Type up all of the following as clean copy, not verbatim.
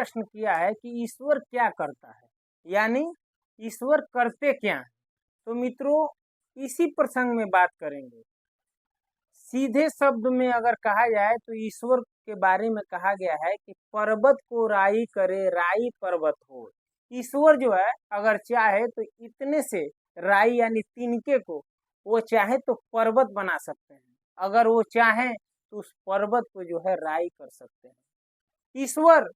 प्रश्न किया है कि ईश्वर क्या करता है, यानी ईश्वर करते क्या है। तो मित्रों, इसी प्रसंग में बात करेंगे। सीधे शब्द में अगर कहा जाए तो ईश्वर के बारे में कहा गया है कि पर्वत को राई करे, राई पर्वत हो। ईश्वर जो है अगर चाहे तो इतने से राई यानी तिनके को वो चाहे तो पर्वत बना सकते हैं, अगर वो चाहे तो उस पर्वत को जो है राई कर सकते हैं। ईश्वर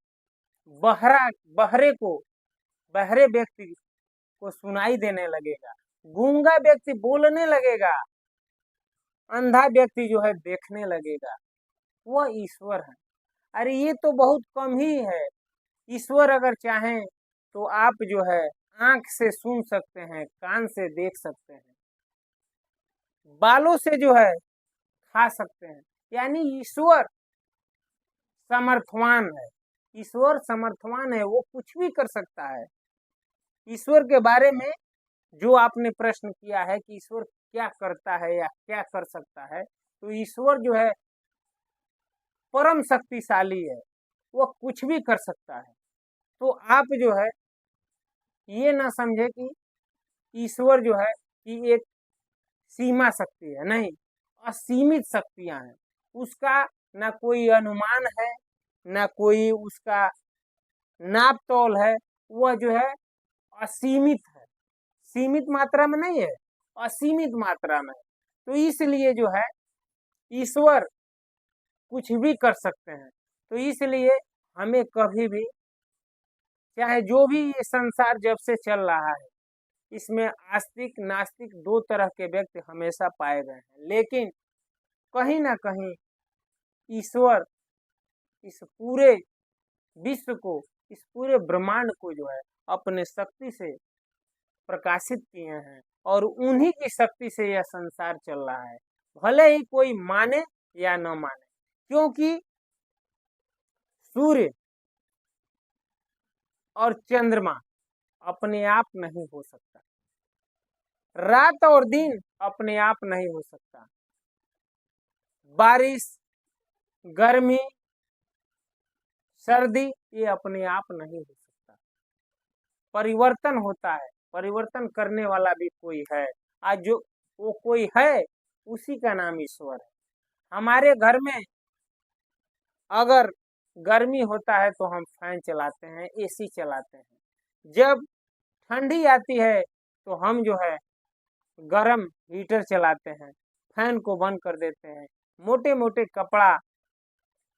बहरे व्यक्ति को सुनाई देने लगेगा, गूंगा व्यक्ति बोलने लगेगा, अंधा व्यक्ति जो है देखने लगेगा। वह ईश्वर है। अरे ये तो बहुत कम ही है। ईश्वर अगर चाहें तो आप जो है आंख से सुन सकते हैं, कान से देख सकते हैं, बालों से जो है खा सकते हैं, यानी ईश्वर समर्थवान है। ईश्वर समर्थवान है, वो कुछ भी कर सकता है। ईश्वर के बारे में जो आपने प्रश्न किया है कि ईश्वर क्या करता है या क्या कर सकता है, तो ईश्वर जो है परम शक्तिशाली है, वह कुछ भी कर सकता है। तो आप जो है ये ना समझे कि ईश्वर जो है कि एक सीमा शक्ति है, नहीं, असीमित शक्तियां हैं। उसका ना कोई अनुमान है, ना कोई उसका नाप तोल है। वह जो है असीमित है, सीमित मात्रा में नहीं है, असीमित मात्रा में। तो इसलिए जो है ईश्वर कुछ भी कर सकते हैं। तो इसलिए हमें कभी भी, चाहे जो भी ये संसार जब से चल रहा है, इसमें आस्तिक नास्तिक दो तरह के व्यक्ति हमेशा पाए गए हैं, लेकिन कहीं ना कहीं ईश्वर इस पूरे विश्व को, इस पूरे ब्रह्मांड को जो है अपने शक्ति से प्रकाशित किए हैं, और उन्हीं की शक्ति से यह संसार चल रहा है, भले ही कोई माने या न माने। क्योंकि सूर्य और चंद्रमा अपने आप नहीं हो सकता, रात और दिन अपने आप नहीं हो सकता, बारिश गर्मी सर्दी ये अपने आप नहीं हो सकता, परिवर्तन होता है। परिवर्तन करने वाला भी कोई है, आज जो वो कोई है उसी का नाम ईश्वर है। हमारे घर में अगर गर्मी होता है तो हम फैन चलाते हैं, एसी चलाते हैं। जब ठंडी आती है तो हम जो है गरम हीटर चलाते हैं, फैन को बंद कर देते हैं, मोटे मोटे कपड़ा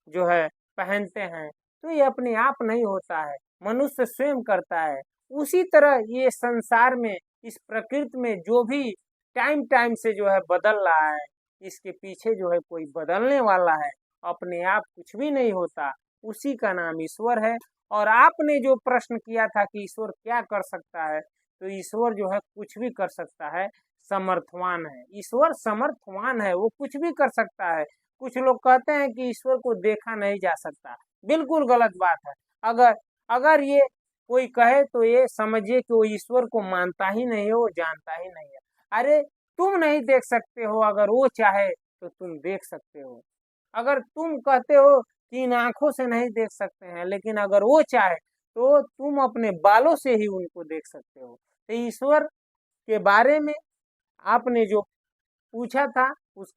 जो है पहनते हैं। तो ये अपने आप नहीं होता है, मनुष्य स्वयं करता है। उसी तरह ये संसार में, इस प्रकृति में जो भी टाइम टाइम से जो है बदल रहा है, इसके पीछे जो है कोई बदलने वाला है, अपने आप कुछ भी नहीं होता, उसी का नाम ईश्वर है। और आपने जो प्रश्न किया था कि ईश्वर क्या कर सकता है, तो ईश्वर जो है कुछ भी कर सकता है, समर्थवान है। ईश्वर समर्थवान है, वो कुछ भी कर सकता है। कुछ लोग कहते हैं कि ईश्वर को देखा नहीं जा सकता, बिल्कुल गलत बात है। अगर अगर ये कोई कहे तो ये समझिए कि वो ईश्वर को मानता ही नहीं है, वो जानता ही नहीं है। अरे तुम नहीं देख सकते हो, अगर वो चाहे तो तुम देख सकते हो। अगर तुम कहते हो कि इन आंखों से नहीं देख सकते हैं, लेकिन अगर वो चाहे तो तुम अपने बालों से ही उनको देख सकते हो। तो ईश्वर के बारे में आपने जो पूछा था